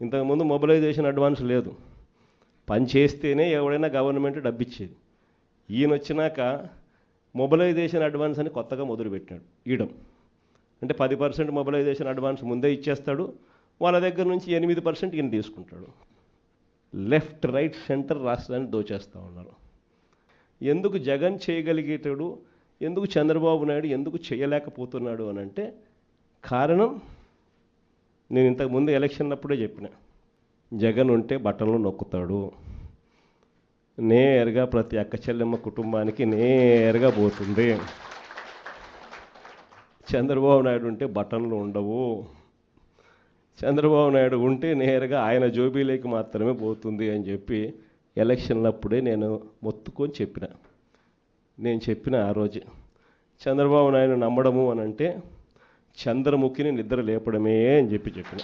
ఇంతకుముందు mobilisation advance లేదు. పని చేస్తేనే ఎవడైనా గవర్నమెంట్ డబ్బిచ్చేది. ఈయన వచ్చినాక మొబిలైజేషన్ అడ్వాన్స్ అని కొత్తగా మొదలుపెట్టాడు ఇయడం. అంటే 10% మొబిలైజేషన్ అడ్వాన్స్ ముందే ఇచ్చేస్తాడు, వాళ్ళ దగ్గర నుంచి 8% ఈయన తీసుకుంటాడు. లెఫ్ట్ రైట్ సెంటర్ రాష్ట్రాన్ని దోచేస్తూ ఉన్నారు. ఎందుకు జగన్ చేయగలిగేటాడు, ఎందుకు చంద్రబాబు నాయుడు ఎందుకు చేయలేకపోతున్నాడు అని అంటే కారణం నేను ఇంతకుముందు ఎలక్షన్ అప్పుడే చెప్పిన, జగన్ ఉంటే బట్టలు నొక్కుతాడు, నేరుగా ప్రతి అక్క చెల్లెమ్మ కుటుంబానికి నేరుగా పోతుంది. చంద్రబాబు నాయుడు ఉంటే బటన్లు ఉండవు, చంద్రబాబు నాయుడు ఉంటే నేరుగా ఆయన జోబీలోకి మాత్రమే పోతుంది అని చెప్పి ఎలక్షన్లప్పుడే నేను మొత్తుకొని చెప్పిన. నేను చెప్పిన ఆ రోజు చంద్రబాబు నాయుడు నమ్మడము అని అంటే చంద్రముఖిని నిద్ర లేపడమే అని చెప్పిన.